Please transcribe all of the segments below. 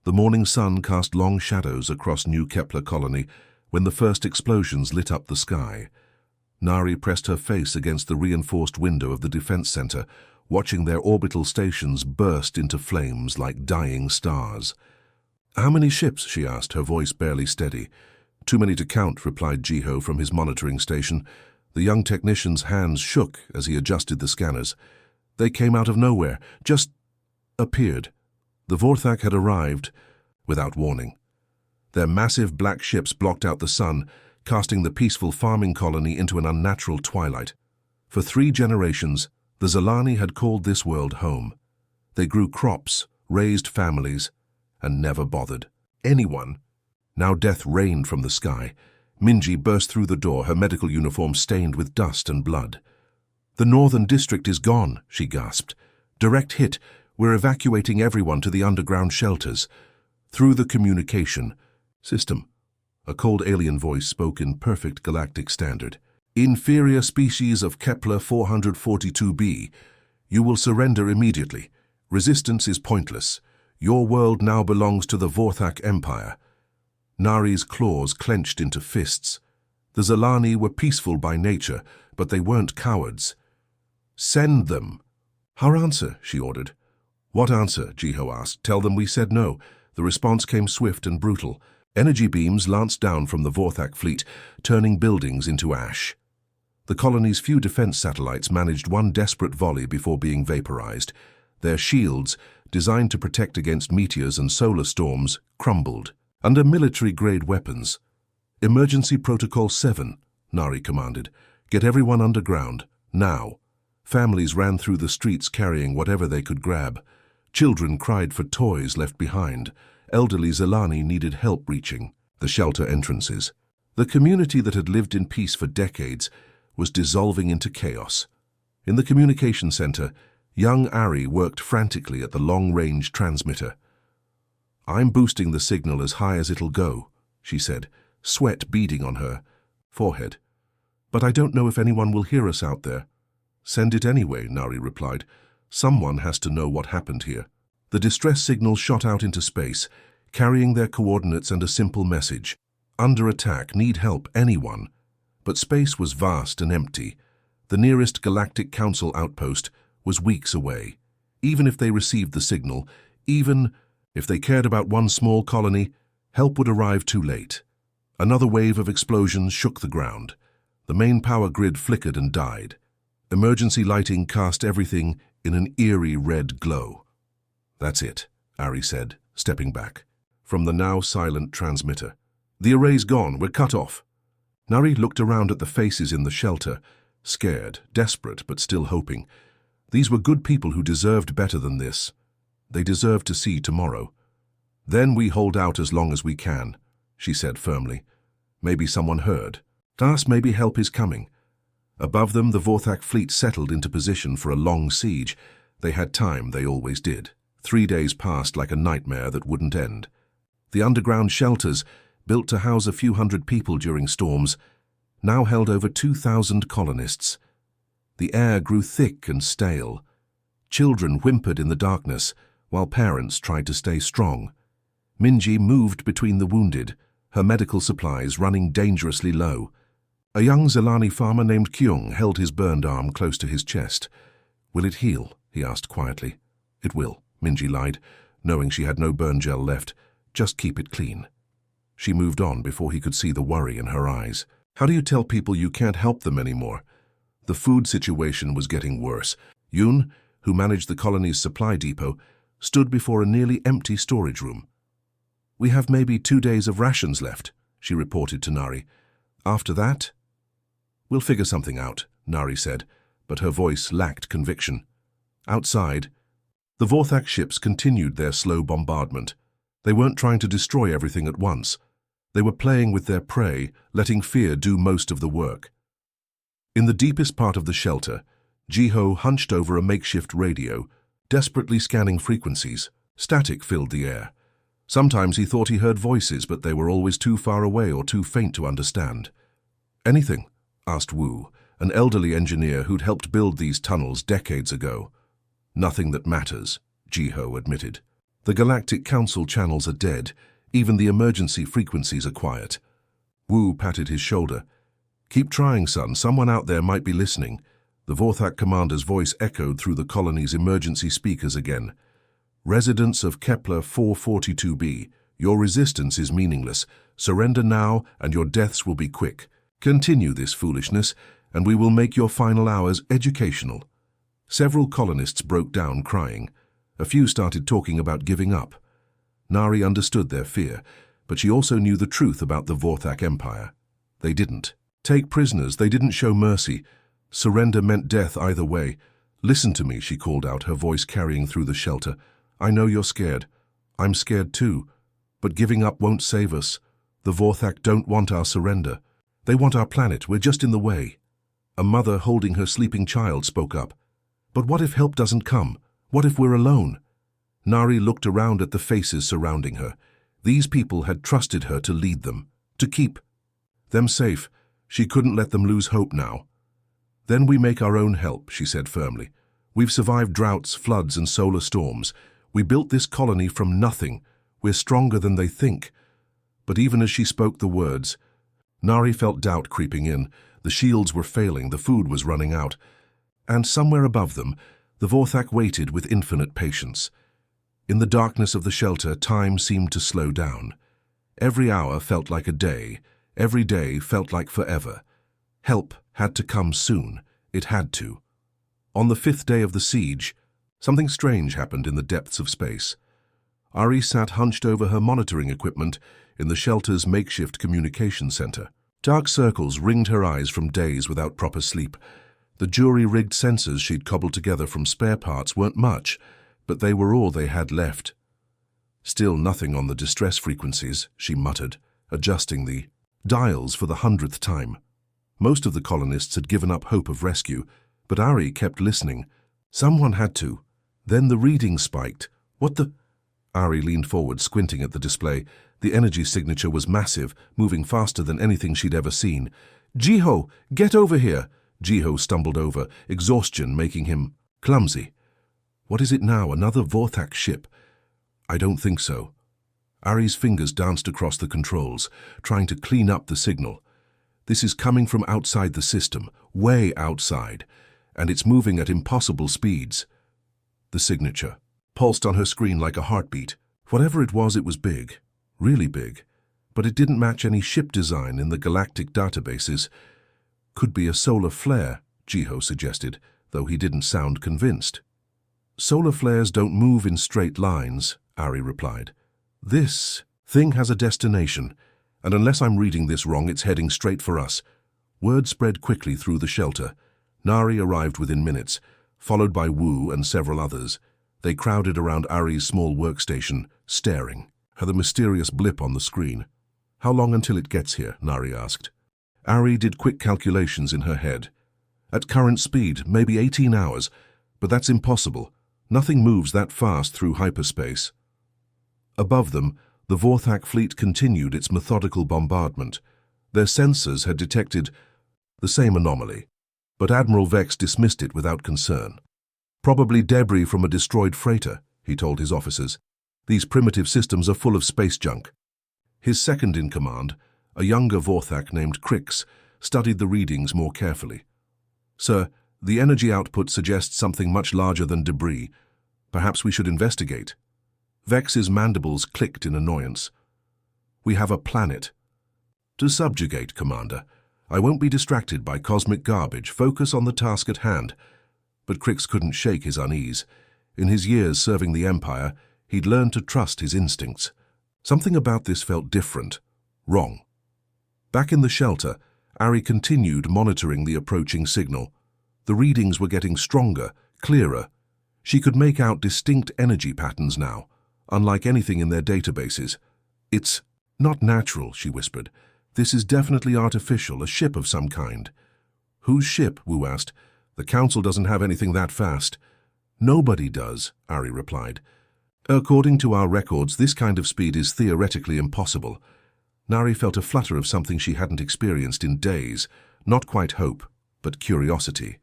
The morning sun cast long shadows across New Kepler colony when the first explosions lit up the sky. Nari pressed her face against the reinforced window of the defense center, watching their orbital stations burst into flames like dying stars. "How many ships?" she asked, her voice barely steady. "Too many to count," replied Jiho from his monitoring station. The young technician's hands shook as he adjusted the scanners. They came out of nowhere, just appeared. The Vorthak had arrived without warning. Their massive black ships blocked out the sun, casting the peaceful farming colony into an unnatural twilight. For 3 generations, the Zalani had called this world home. They grew crops, raised families, and never bothered anyone. Now death rained from the sky. Minji burst through the door, her medical uniform stained with dust and blood. "The northern district is gone," she gasped. "Direct hit. We're evacuating everyone to the underground shelters." Through the communication system, a cold alien voice spoke in perfect galactic standard. "Inferior species of Kepler 442b. You will surrender immediately. Resistance is pointless. Your world now belongs to the Vorthak Empire." Nari's claws clenched into fists. The Zalani were peaceful by nature, but they weren't cowards. "Send them." "Our answer," she ordered. "What answer?" Jiho asked. "Tell them we said no." The response came swift and brutal. Energy beams lanced down from the Vorthak fleet, turning buildings into ash. The colony's few defense satellites managed one desperate volley before being vaporized. Their shields, designed to protect against meteors and solar storms, crumbled. Under military-grade weapons. "Emergency Protocol 7, Nari commanded. "Get everyone underground, now." Families ran through the streets carrying whatever they could grab. Children cried for toys left behind. Elderly Zalani needed help reaching the shelter entrances. The community that had lived in peace for decades was dissolving into chaos. In the communication center, young Ari worked frantically at the long-range transmitter. "I'm boosting the signal as high as it'll go," she said, sweat beading on her forehead. "But I don't know if anyone will hear us out there." "Send it anyway," Nari replied. "Someone has to know what happened here." The distress signal shot out into space, carrying their coordinates and a simple message. "Under attack, need help, anyone." But space was vast and empty. The nearest Galactic Council outpost was weeks away. Even if they received the signal, even if they cared about one small colony, help would arrive too late. Another wave of explosions shook the ground. The main power grid flickered and died. Emergency lighting cast everything in an eerie red glow. "That's it," Ari said, stepping back from the now silent transmitter. "The array's gone, we're cut off." Nari looked around at the faces in the shelter, scared, desperate, but still hoping. These were good people who deserved better than this. They deserved to see tomorrow. "Then we hold out as long as we can," she said firmly. Maybe someone heard. Thus, maybe help is coming. Above them, the Vorthak fleet settled into position for a long siege. They had time, they always did. 3 days passed like a nightmare that wouldn't end. The underground shelters, built to house a few hundred people during storms, now held over 2,000 colonists. The air grew thick and stale. Children whimpered in the darkness, while parents tried to stay strong. Minji moved between the wounded, her medical supplies running dangerously low. A young Zalani farmer named Kyung held his burned arm close to his chest. "Will it heal?" he asked quietly. "It will," Minji lied, knowing she had no burn gel left. "Just keep it clean." She moved on before he could see the worry in her eyes. "How do you tell people you can't help them anymore?" The food situation was getting worse. Yoon, who managed the colony's supply depot, stood before a nearly empty storage room. "We have maybe 2 days of rations left," she reported to Nari. "After that?" "We'll figure something out," Nari said, but her voice lacked conviction. Outside, the Vorthak ships continued their slow bombardment. They weren't trying to destroy everything at once. They were playing with their prey, letting fear do most of the work. In the deepest part of the shelter, Jiho hunched over a makeshift radio, desperately scanning frequencies. Static filled the air. Sometimes he thought he heard voices, but they were always too far away or too faint to understand. "Anything?" asked Wu, an elderly engineer who'd helped build these tunnels decades ago. "Nothing that matters," Jiho admitted. The Galactic Council channels are dead. Even the emergency frequencies are quiet. Wu patted his shoulder. Keep trying, son. Someone out there might be listening. The Vorthak commander's voice echoed through the colony's emergency speakers again. Residents of Kepler 442b, your resistance is meaningless. Surrender now, and your deaths will be quick. Continue this foolishness, and we will make your final hours educational. Several colonists broke down crying. A few started talking about giving up. Nari understood their fear, but she also knew the truth about the Vorthak Empire. They didn't take prisoners, they didn't show mercy. Surrender meant death either way. Listen to me, she called out, her voice carrying through the shelter. I know you're scared. I'm scared too. But giving up won't save us. The Vorthak don't want our surrender. They want our planet. We're just in the way. A mother holding her sleeping child spoke up. But what if help doesn't come? What if we're alone? Nari looked around at the faces surrounding her. These people had trusted her to lead them, to keep them safe. She couldn't let them lose hope now. Then we make our own help, she said firmly. We've survived droughts, floods, and solar storms. We built this colony from nothing. We're stronger than they think. But even as she spoke the words, Nari felt doubt creeping in. The shields were failing, the food was running out. And somewhere above them, the Vorthak waited with infinite patience. In the darkness of the shelter, time seemed to slow down. Every hour felt like a day. Every day felt like forever. Help had to come soon. It had to. On the 5th day of the siege, something strange happened in the depths of space. Ari sat hunched over her monitoring equipment in the shelter's makeshift communication center. Dark circles ringed her eyes from days without proper sleep. The jury-rigged sensors she'd cobbled together from spare parts weren't much, but they were all they had left. Still nothing on the distress frequencies, she muttered, adjusting the dials for the 100th time. Most of the colonists had given up hope of rescue, but Ari kept listening. Someone had to. Then the reading spiked. What the... Ari leaned forward, squinting at the display. The energy signature was massive, moving faster than anything she'd ever seen. Jiho, get over here! Jiho stumbled over, exhaustion making him clumsy. What is it now, another Vorthak ship? I don't think so. Ari's fingers danced across the controls, trying to clean up the signal. This is coming from outside the system, way outside, and it's moving at impossible speeds. The signature pulsed on her screen like a heartbeat. Whatever it was big, really big, but it didn't match any ship design in the galactic databases. Could be a solar flare, Jiho suggested, though he didn't sound convinced. Solar flares don't move in straight lines, Ari replied. This thing has a destination, and unless I'm reading this wrong, it's heading straight for us. Word spread quickly through the shelter. Nari arrived within minutes, followed by Wu and several others. They crowded around Ari's small workstation, staring at the mysterious blip on the screen. How long until it gets here? Nari asked. Ari did quick calculations in her head. At current speed, maybe 18 hours, but that's impossible. Nothing moves that fast through hyperspace. Above them, the Vorthak fleet continued its methodical bombardment. Their sensors had detected the same anomaly, but Admiral Vex dismissed it without concern. Probably debris from a destroyed freighter, he told his officers. These primitive systems are full of space junk. His second-in-command, a younger Vorthak named Crix, studied the readings more carefully. Sir, the energy output suggests something much larger than debris. Perhaps we should investigate. Vex's mandibles clicked in annoyance. We have a planet to subjugate, Commander. I won't be distracted by cosmic garbage. Focus on the task at hand. But Crix couldn't shake his unease. In his years serving the Empire, he'd learned to trust his instincts. Something about this felt different, wrong. Back in the shelter, Ari continued monitoring the approaching signal. The readings were getting stronger, clearer. She could make out distinct energy patterns now, unlike anything in their databases. It's not natural, she whispered. This is definitely artificial, a ship of some kind. Whose ship? Wu asked. The Council doesn't have anything that fast. Nobody does, Ari replied. According to our records, this kind of speed is theoretically impossible. Nari felt a flutter of something she hadn't experienced in days. Not quite hope, but curiosity.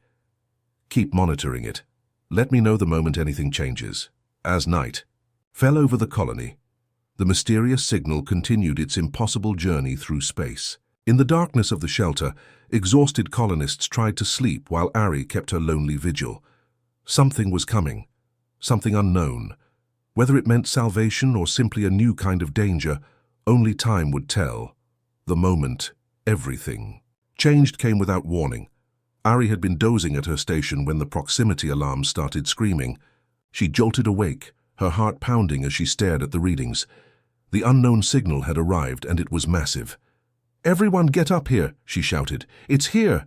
Keep monitoring it. Let me know the moment anything changes. As night. fell over the colony. The mysterious signal continued its impossible journey through space. In the darkness of the shelter, exhausted colonists tried to sleep while Ari kept her lonely vigil. Something was coming, something unknown. Whether it meant salvation or simply a new kind of danger, only time would tell. The moment, everything changed came without warning. Ari had been dozing at her station when the proximity alarm started screaming. She jolted awake, her heart pounding as she stared at the readings. The unknown signal had arrived, and it was massive. "Everyone get up here," she shouted. "It's here!"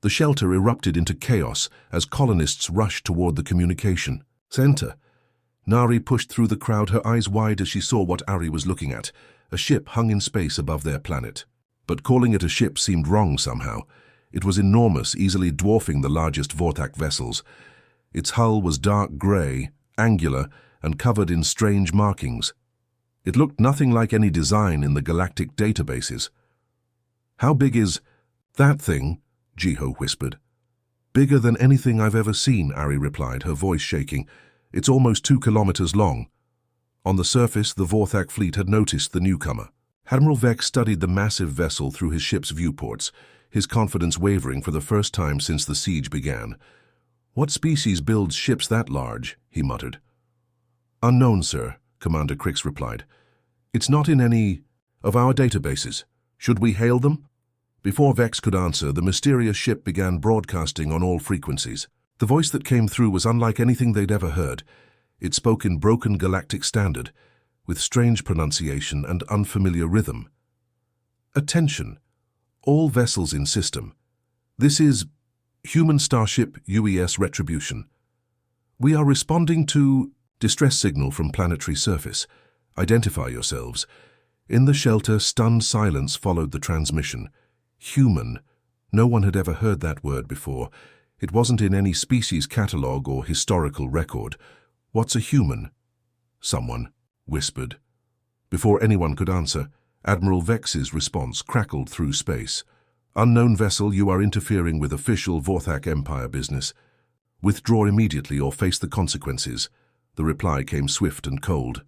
The shelter erupted into chaos as colonists rushed toward the communication center. Nari pushed through the crowd, her eyes wide as she saw what Ari was looking at. A ship hung in space above their planet. But calling it a ship seemed wrong somehow. It was enormous, easily dwarfing the largest Vorthak vessels. Its hull was dark gray, angular, and covered in strange markings. It looked nothing like any design in the galactic databases. "How big is that thing?" Jiho whispered. "Bigger than anything I've ever seen," Ari replied, her voice shaking. "It's almost 2 kilometers long." On the surface, the Vorthak fleet had noticed the newcomer. Admiral Vex studied the massive vessel through his ship's viewports, his confidence wavering for the first time since the siege began. "What species builds ships that large?" he muttered. "Unknown, sir," Commander Crix replied. "It's not in any of our databases. Should we hail them?" Before Vex could answer, the mysterious ship began broadcasting on all frequencies. The voice that came through was unlike anything they'd ever heard. It spoke in broken galactic standard, with strange pronunciation and unfamiliar rhythm. "Attention, all vessels in system. This is Human Starship UES Retribution. We are responding to distress signal from planetary surface. Identify yourselves." In the shelter, stunned silence followed the transmission. Human. No one had ever heard that word before. It wasn't in any species catalogue or historical record. "What's a human?" someone whispered. Before anyone could answer, Admiral Vex's response crackled through space. "Unknown vessel, you are interfering with official Vorthak Empire business. Withdraw immediately or face the consequences." The reply came swift and cold.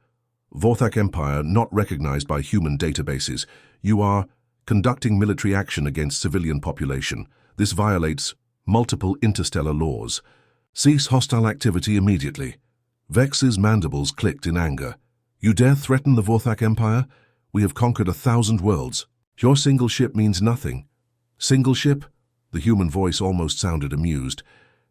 "Vorthak Empire not recognized by human databases. You are conducting military action against civilian population. This violates multiple interstellar laws. Cease hostile activity immediately." Vex's mandibles clicked in anger. "You dare threaten the Vorthak Empire? We have conquered 1,000 worlds. Your single ship means nothing." "Single ship?" The human voice almost sounded amused.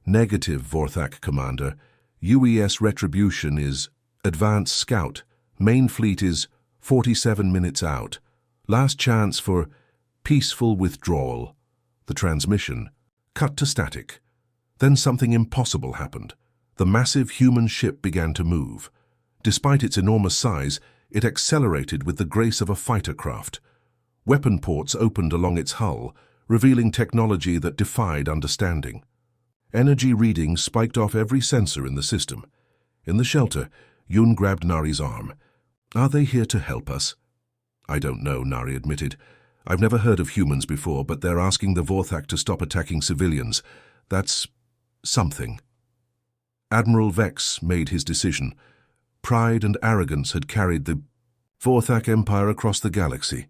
"Negative, Vorthak Commander. UES Retribution is Advanced Scout. Main fleet is 47 minutes out. Last chance for peaceful withdrawal." The transmission cut to static. Then something impossible happened. The massive human ship began to move. Despite its enormous size, it accelerated with the grace of a fighter craft. Weapon ports opened along its hull, revealing technology that defied understanding. Energy readings spiked off every sensor in the system. In the shelter, Yoon grabbed Nari's arm. "Are they here to help us?" "I don't know," Nari admitted. "I've never heard of humans before, but they're asking the Vorthak to stop attacking civilians. That's something." Admiral Vex made his decision. Pride and arrogance had carried the Vorthak Empire across the galaxy.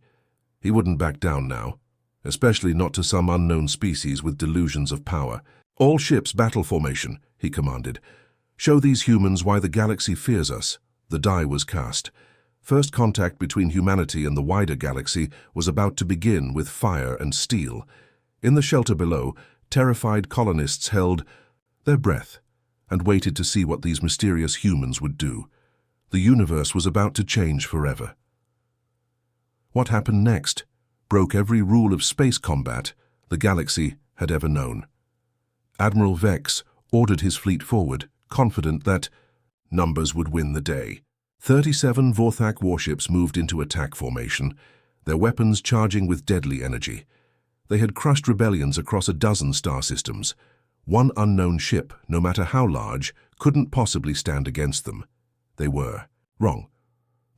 He wouldn't back down now, especially not to some unknown species with delusions of power. "All ships battle formation," he commanded. "Show these humans why the galaxy fears us." The die was cast. First contact between humanity and the wider galaxy was about to begin with fire and steel. In the shelter below, terrified colonists held their breath and waited to see what these mysterious humans would do. The universe was about to change forever. What happened next broke every rule of space combat the galaxy had ever known. Admiral Vex ordered his fleet forward, confident that numbers would win the day. 37 Vorthak warships moved into attack formation, their weapons charging with deadly energy. They had crushed rebellions across a dozen star systems. One unknown ship, no matter how large, couldn't possibly stand against them. They were wrong.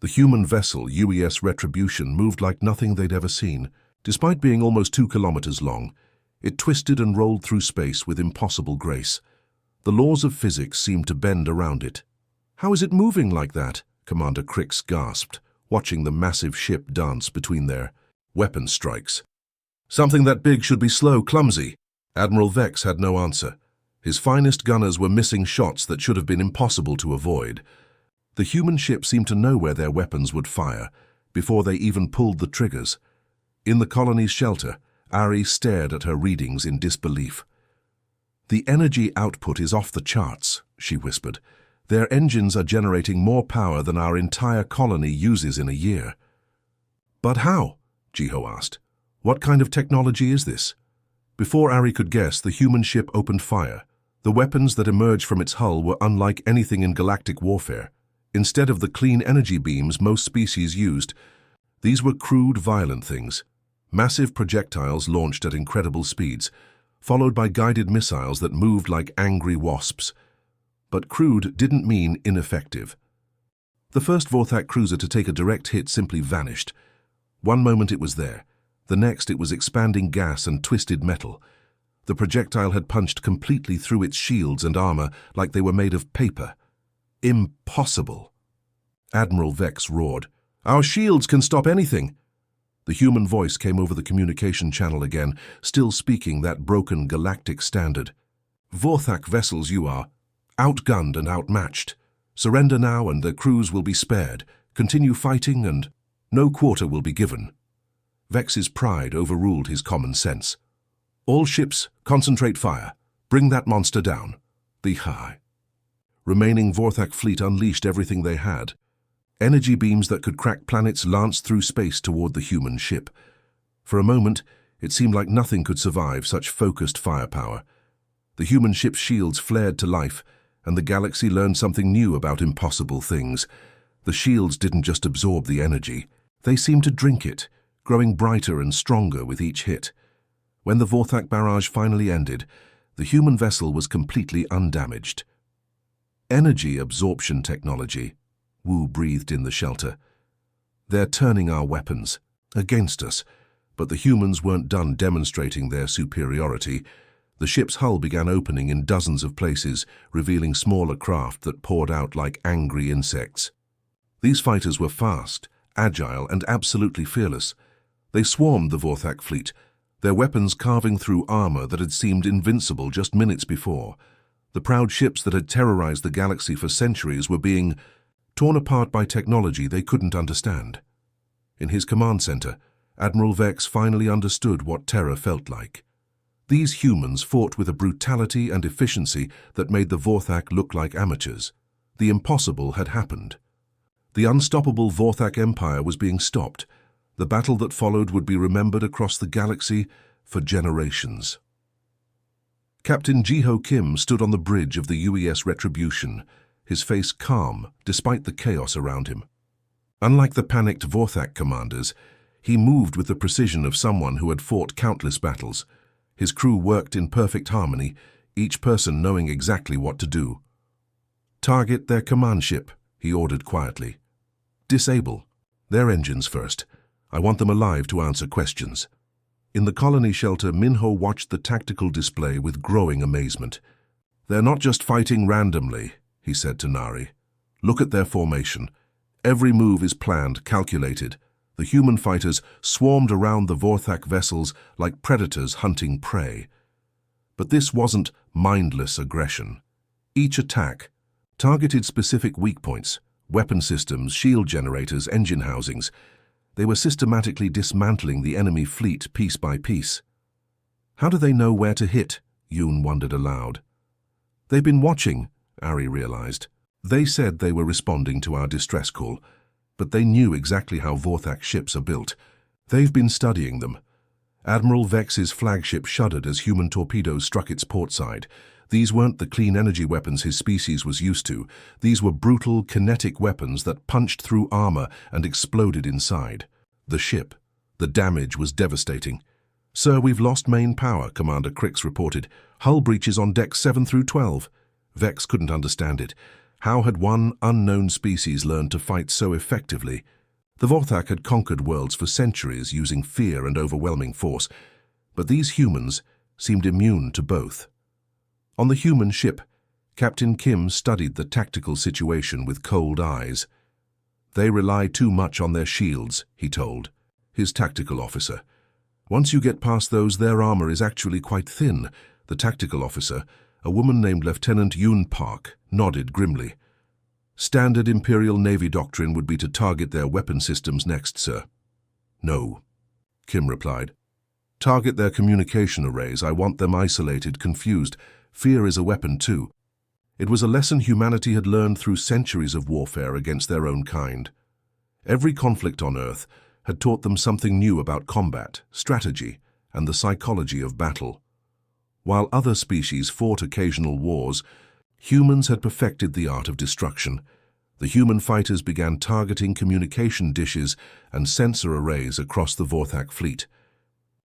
The human vessel, UES Retribution, moved like nothing they'd ever seen. Despite being almost 2 kilometers long, it twisted and rolled through space with impossible grace. The laws of physics seemed to bend around it. "How is it moving like that?" Commander Crix gasped, watching the massive ship dance between their weapon strikes. "Something that big should be slow, clumsy." Admiral Vex had no answer. His finest gunners were missing shots that should have been impossible to avoid. The human ship seemed to know where their weapons would fire, before they even pulled the triggers. In the colony's shelter, Ari stared at her readings in disbelief. "The energy output is off the charts," she whispered. "Their engines are generating more power than our entire colony uses in a year." "But how?" Jiho asked. "What kind of technology is this?" Before Ari could guess, the human ship opened fire. The weapons that emerged from its hull were unlike anything in galactic warfare. Instead of the clean energy beams most species used, these were crude, violent things. Massive projectiles launched at incredible speeds, followed by guided missiles that moved like angry wasps. But crude didn't mean ineffective. The first Vorthak cruiser to take a direct hit simply vanished. One moment it was there. The next it was expanding gas and twisted metal. The projectile had punched completely through its shields and armor like they were made of paper. Impossible. Admiral Vex roared. "Our shields can stop anything." The human voice came over the communication channel again, still speaking that broken galactic standard. "Vorthak vessels you are, outgunned and outmatched. Surrender now and the crews will be spared. Continue fighting and no quarter will be given." Vex's pride overruled his common sense. "All ships, concentrate fire. Bring that monster down." The remaining Vorthak fleet unleashed everything they had. Energy beams that could crack planets lanced through space toward the human ship. For a moment, it seemed like nothing could survive such focused firepower. The human ship's shields flared to life, and the galaxy learned something new about impossible things. The shields didn't just absorb the energy. They seemed to drink it, growing brighter and stronger with each hit. When the Vorthak barrage finally ended, the human vessel was completely undamaged. "Energy absorption technology," Wu breathed in the shelter. "They're turning our weapons against us." But the humans weren't done demonstrating their superiority. The ship's hull began opening in dozens of places, revealing smaller craft that poured out like angry insects. These fighters were fast, agile, and absolutely fearless. They swarmed the Vorthak fleet, their weapons carving through armor that had seemed invincible just minutes before. The proud ships that had terrorized the galaxy for centuries were being torn apart by technology they couldn't understand. In his command center, Admiral Vex finally understood what terror felt like. These humans fought with a brutality and efficiency that made the Vorthak look like amateurs. The impossible had happened. The unstoppable Vorthak Empire was being stopped. The battle that followed would be remembered across the galaxy for generations. Captain Jiho Kim stood on the bridge of the UES Retribution, his face calm despite the chaos around him. Unlike the panicked Vorthak commanders, he moved with the precision of someone who had fought countless battles. His crew worked in perfect harmony, each person knowing exactly what to do. "Target their command ship," he ordered quietly. "Disable their engines first. I want them alive to answer questions." In the colony shelter, Minho watched the tactical display with growing amazement. "They're not just fighting randomly," he said to Nari. "Look at their formation. Every move is planned, calculated. The human fighters swarmed around the Vorthak vessels like predators hunting prey. But this wasn't mindless aggression. Each attack targeted specific weak points, weapon systems, shield generators, engine housings. They were systematically dismantling the enemy fleet piece by piece. "How do they know where to hit?" Yoon wondered aloud. "They've been watching," Ari realized. "They said they were responding to our distress call, but they knew exactly how Vorthak ships are built. They've been studying them." Admiral Vex's flagship shuddered as human torpedoes struck its port side. These weren't the clean energy weapons his species was used to. These were brutal, kinetic weapons that punched through armor and exploded inside. The damage was devastating. "Sir, we've lost main power," Commander Crix reported. "Hull breaches on decks 7 through 12. Vex couldn't understand it. How had one unknown species learned to fight so effectively? The Vorthak had conquered worlds for centuries using fear and overwhelming force, but these humans seemed immune to both. On the human ship, Captain Kim studied the tactical situation with cold eyes. They rely too much on their shields, he told his tactical officer. Once you get past those, their armor is actually quite thin. The tactical officer, a woman named Lieutenant Yoon Park, nodded grimly. Standard Imperial Navy doctrine would be to target their weapon systems next, sir. No, Kim replied. Target their communication arrays. I want them isolated, confused. Fear is a weapon too. It was a lesson humanity had learned through centuries of warfare against their own kind. Every conflict on Earth had taught them something new about combat, strategy, and the psychology of battle. While other species fought occasional wars, humans had perfected the art of destruction. The human fighters began targeting communication dishes and sensor arrays across the Vorthak fleet.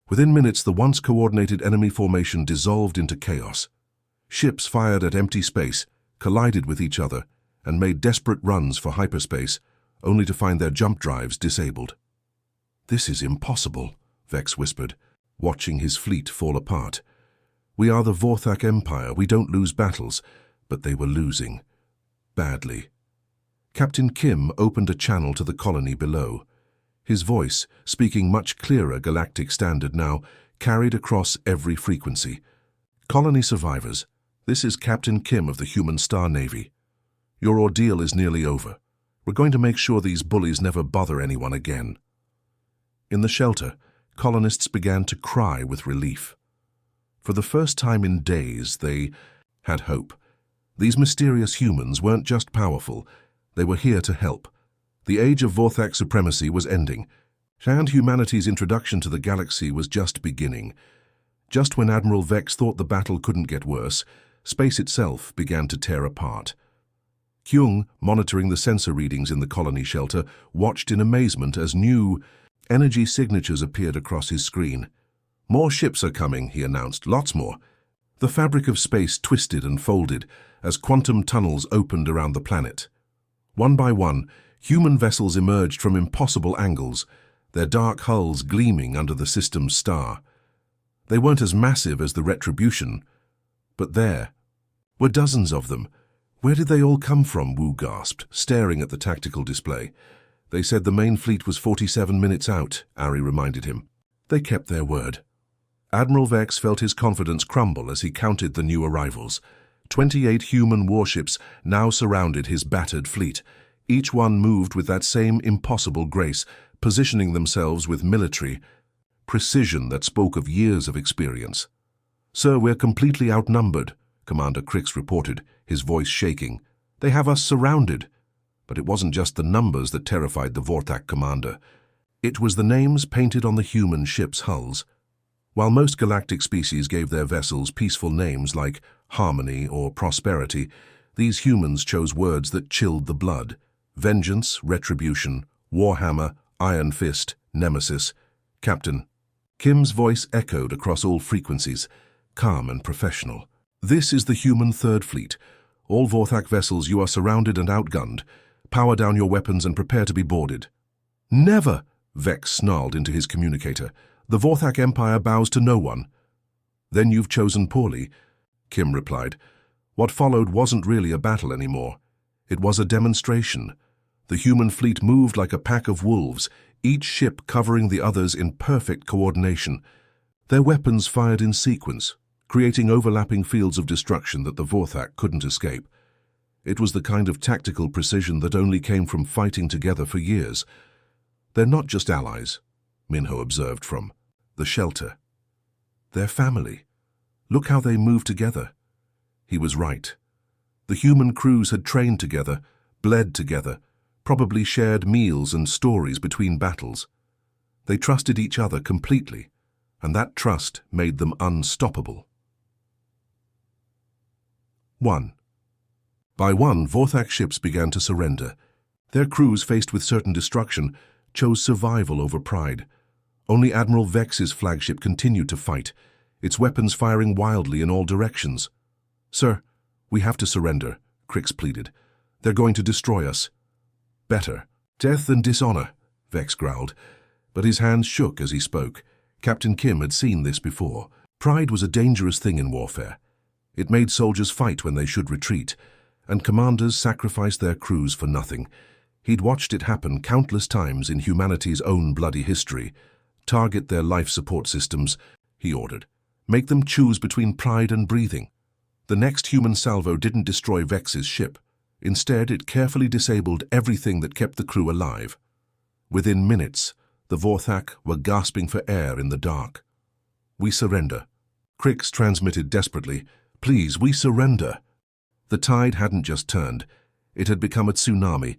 Within minutes, the once coordinated enemy formation dissolved into chaos. Ships fired at empty space, collided with each other, and made desperate runs for hyperspace, only to find their jump drives disabled. This is impossible, Vex whispered, watching his fleet fall apart. We are the Vorthak Empire. We don't lose battles, but they were losing. Badly. Captain Kim opened a channel to the colony below. His voice, speaking much clearer Galactic Standard now, carried across every frequency. Colony survivors, this is Captain Kim of the Human Star Navy. Your ordeal is nearly over. We're going to make sure these bullies never bother anyone again. In the shelter, colonists began to cry with relief. For the first time in days, they had hope. These mysterious humans weren't just powerful, they were here to help. The age of Vorthak supremacy was ending, and humanity's introduction to the galaxy was just beginning. Just when Admiral Vex thought the battle couldn't get worse, space itself began to tear apart. Kyung, monitoring the sensor readings in the colony shelter, watched in amazement as new energy signatures appeared across his screen. More ships are coming, he announced, lots more. The fabric of space twisted and folded as quantum tunnels opened around the planet. One by one, human vessels emerged from impossible angles, their dark hulls gleaming under the system's star. They weren't as massive as the Retribution, but there were dozens of them. Where did they all come from? Wu gasped, staring at the tactical display. They said the main fleet was 47 minutes out, Ari reminded him. They kept their word. Admiral Vex felt his confidence crumble as he counted the new arrivals. 28 human warships now surrounded his battered fleet. Each one moved with that same impossible grace, positioning themselves with military precision that spoke of years of experience. Sir, we're completely outnumbered, Commander Crix reported, his voice shaking. They have us surrounded. But it wasn't just the numbers that terrified the Vorthak commander. It was the names painted on the human ships' hulls. While most galactic species gave their vessels peaceful names like Harmony or Prosperity, these humans chose words that chilled the blood. Vengeance, Retribution, Warhammer, Iron Fist, Nemesis. Captain. Kim's voice echoed across all frequencies, calm and professional. This is the human Third Fleet. All Vorthak vessels, you are surrounded and outgunned. Power down your weapons and prepare to be boarded. Never, Vex snarled into his communicator. The Vorthak Empire bows to no one. Then you've chosen poorly, Kim replied. What followed wasn't really a battle anymore. It was a demonstration. The human fleet moved like a pack of wolves, each ship covering the others in perfect coordination. Their weapons fired in sequence, creating overlapping fields of destruction that the Vorthak couldn't escape. It was the kind of tactical precision that only came from fighting together for years. They're not just allies, Minho observed from the shelter. They're family. Look how they move together. He was right. The human crews had trained together, bled together, probably shared meals and stories between battles. They trusted each other completely, and that trust made them unstoppable. 1. By one, Vorthak ships began to surrender. Their crews, faced with certain destruction, chose survival over pride. Only Admiral Vex's flagship continued to fight, its weapons firing wildly in all directions. Sir, we have to surrender, Crix pleaded. They're going to destroy us. Better. Death than dishonor, Vex growled, but his hands shook as he spoke. Captain Kim had seen this before. Pride was a dangerous thing in warfare. It made soldiers fight when they should retreat, and commanders sacrificed their crews for nothing. He'd watched it happen countless times in humanity's own bloody history. Target their life support systems, he ordered. Make them choose between pride and breathing. The next human salvo didn't destroy Vex's ship. Instead, it carefully disabled everything that kept the crew alive. Within minutes, the Vorthak were gasping for air in the dark. "We surrender." Crix transmitted desperately, "Please, we surrender." The tide hadn't just turned. It had become a tsunami,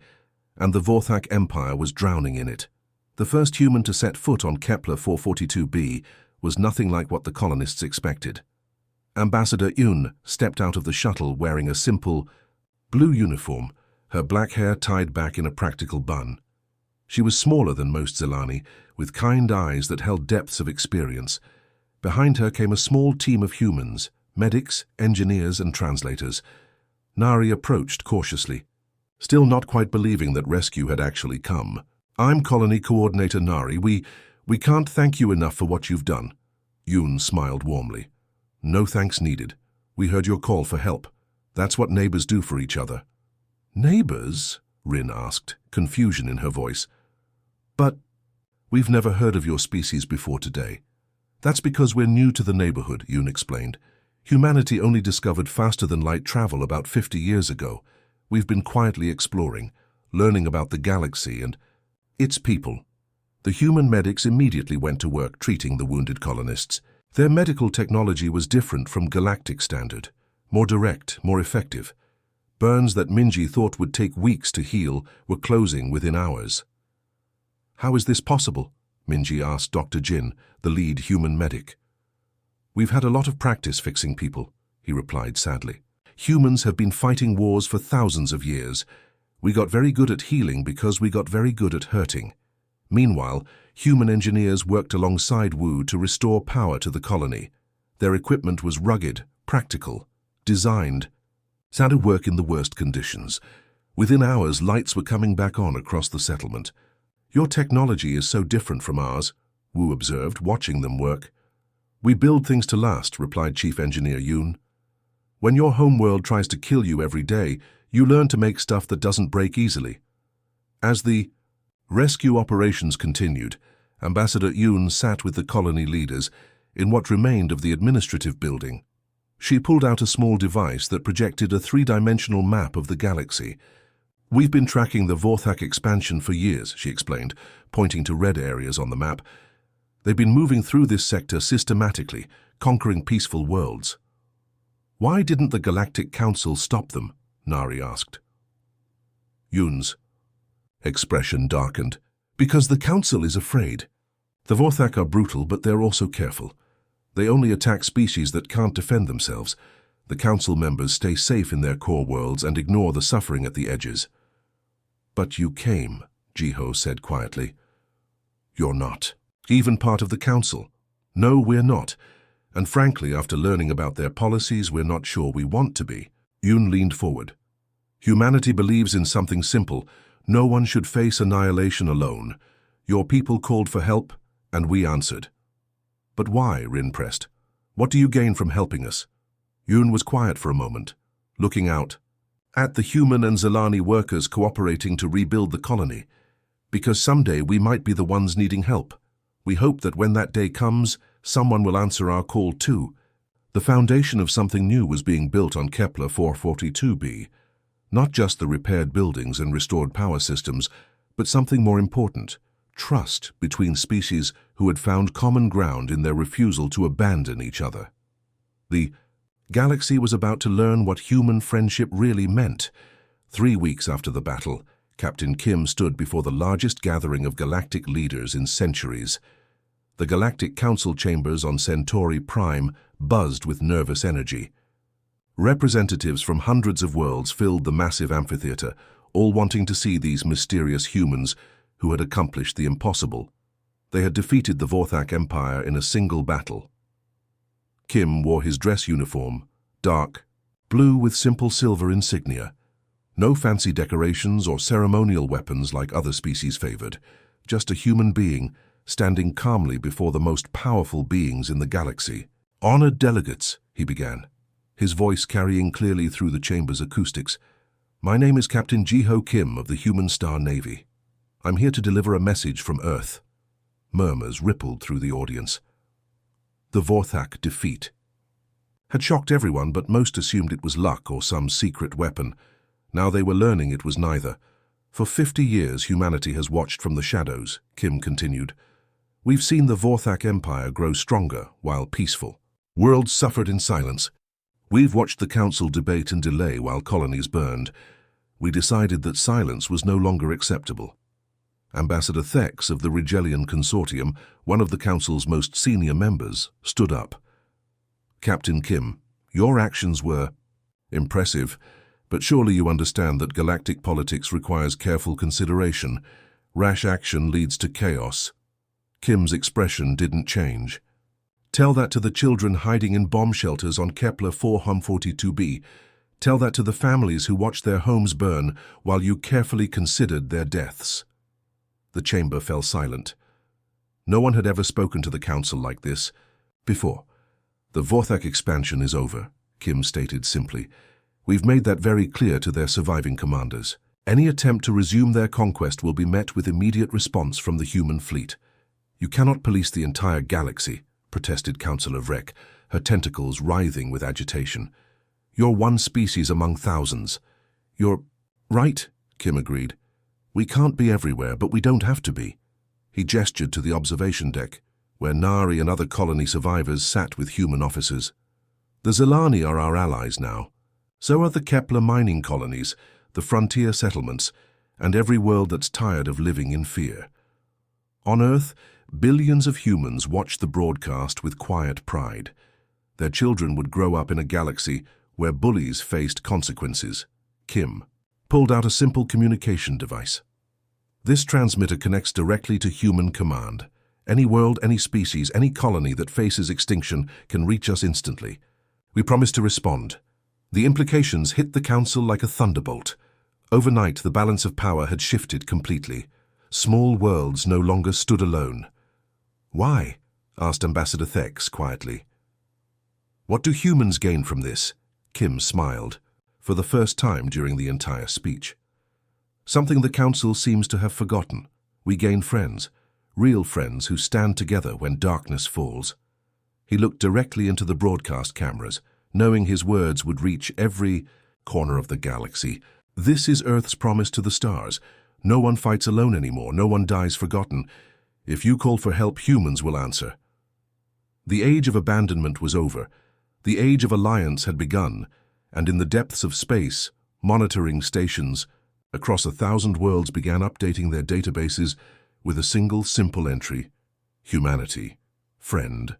and the Vorthak Empire was drowning in it. The first human to set foot on Kepler 442b was nothing like what the colonists expected. Ambassador Yun stepped out of the shuttle wearing a simple blue uniform, her black hair tied back in a practical bun. She was smaller than most Zelani, with kind eyes that held depths of experience. Behind her came a small team of humans, medics, engineers, and translators. Nari approached cautiously, still not quite believing that rescue had actually come. "I'm Colony Coordinator Nari. We can't thank you enough for what you've done." Yun smiled warmly. "No thanks needed. We heard your call for help. That's what neighbors do for each other." "Neighbors?" Rin asked, confusion in her voice. "But we've never heard of your species before today." "That's because we're new to the neighborhood," Yun explained. "Humanity only discovered faster-than-light travel about 50 years ago. We've been quietly exploring, learning about the galaxy and its people." The human medics immediately went to work treating the wounded colonists. Their medical technology was different from galactic standard, more direct, more effective. Burns that Minji thought would take weeks to heal were closing within hours. "How is this possible?" Minji asked Dr. Jin, the lead human medic. "We've had a lot of practice fixing people," he replied sadly. "Humans have been fighting wars for thousands of years. We got very good at healing because we got very good at hurting." Meanwhile, human engineers worked alongside Wu to restore power to the colony. Their equipment was rugged, practical, designed to work in the worst conditions. Within hours, lights were coming back on across the settlement. "Your technology is so different from ours," Wu observed, watching them work. "We build things to last," replied Chief Engineer Yun. "When your homeworld tries to kill you every day, you learn to make stuff that doesn't break easily." As the rescue operations continued, Ambassador Yun sat with the colony leaders in what remained of the administrative building. She pulled out a small device that projected a three-dimensional map of the galaxy. "We've been tracking the Vorthak expansion for years," she explained, pointing to red areas on the map. "They've been moving through this sector systematically, conquering peaceful worlds." "Why didn't the Galactic Council stop them?" Nari asked. Yun's expression darkened. "Because the Council is afraid. The Vorthak are brutal, but they're also careful. They only attack species that can't defend themselves. The Council members stay safe in their core worlds and ignore the suffering at the edges." "But you came," Jiho said quietly. "You're not even part of the Council." "No, we're not. And frankly, after learning about their policies, we're not sure we want to be." Yun leaned forward. "Humanity believes in something simple. No one should face annihilation alone. Your people called for help, and we answered." "But why?" Rin pressed. "What do you gain from helping us?" Yun was quiet for a moment, looking out at the human and Zelani workers cooperating to rebuild the colony. "Because someday we might be the ones needing help. We hope that when that day comes, someone will answer our call too." The foundation of something new was being built on Kepler 442b. Not just the repaired buildings and restored power systems, but something more important: trust between species who had found common ground in their refusal to abandon each other. The galaxy was about to learn what human friendship really meant. 3 weeks after the battle, Captain Kim stood before the largest gathering of galactic leaders in centuries. The Galactic Council chambers on Centauri Prime buzzed with nervous energy. Representatives from hundreds of worlds filled the massive amphitheater, all wanting to see these mysterious humans who had accomplished the impossible. They had defeated the Vorthak Empire in a single battle. Kim wore his dress uniform, dark blue with simple silver insignia. No fancy decorations or ceremonial weapons like other species favored, just a human being standing calmly before the most powerful beings in the galaxy. "Honored delegates," he began, his voice carrying clearly through the chamber's acoustics. My name is Captain Ji-Ho Kim of the Human Star Navy. I'm here to deliver a message from Earth. Murmurs rippled through the audience. The Vorthak defeat had shocked everyone, but most assumed it was luck or some secret weapon. Now they were learning it was neither. For 50 years humanity has watched from the shadows, Kim continued. We've seen the Vorthak Empire grow stronger while peaceful. Worlds suffered in silence. We've watched the Council debate and delay while colonies burned. We decided that silence was no longer acceptable. Ambassador Thex of the Rigelian Consortium, one of the Council's most senior members, stood up. Captain Kim, your actions were impressive, but surely you understand that galactic politics requires careful consideration. Rash action leads to chaos. Kim's expression didn't change. Tell that to the children hiding in bomb shelters on Kepler 442b. Tell that to the families who watched their homes burn while you carefully considered their deaths. The chamber fell silent. No one had ever spoken to the Council like this before. The Vorthak expansion is over, Kim stated simply. We've made that very clear to their surviving commanders. Any attempt to resume their conquest will be met with immediate response from the human fleet. You cannot police the entire galaxy, protested Councillor Vrek, her tentacles writhing with agitation. You're one species among thousands. You're right, Kim agreed. We can't be everywhere, but we don't have to be. He gestured to the observation deck, where Nari and other colony survivors sat with human officers. The Zelani are our allies now. So are the Kepler mining colonies, the frontier settlements, and every world that's tired of living in fear. On Earth, billions of humans watched the broadcast with quiet pride. Their children would grow up in a galaxy where bullies faced consequences. Kim pulled out a simple communication device. This transmitter connects directly to human command. Any world, any species, any colony that faces extinction can reach us instantly. We promise to respond. The implications hit the Council like a thunderbolt. Overnight, the balance of power had shifted completely. Small worlds no longer stood alone. Why? Asked Ambassador Thex quietly. What do humans gain from this? Kim smiled, for the first time during the entire speech. Something the Council seems to have forgotten. We gain friends. Real friends who stand together when darkness falls. He looked directly into the broadcast cameras, knowing his words would reach every corner of the galaxy. This is Earth's promise to the stars. No one fights alone anymore, no one dies forgotten. If you call for help, humans will answer. The age of abandonment was over. The age of alliance had begun, and in the depths of space, monitoring stations across 1,000 worlds began updating their databases with a single simple entry: humanity, friend,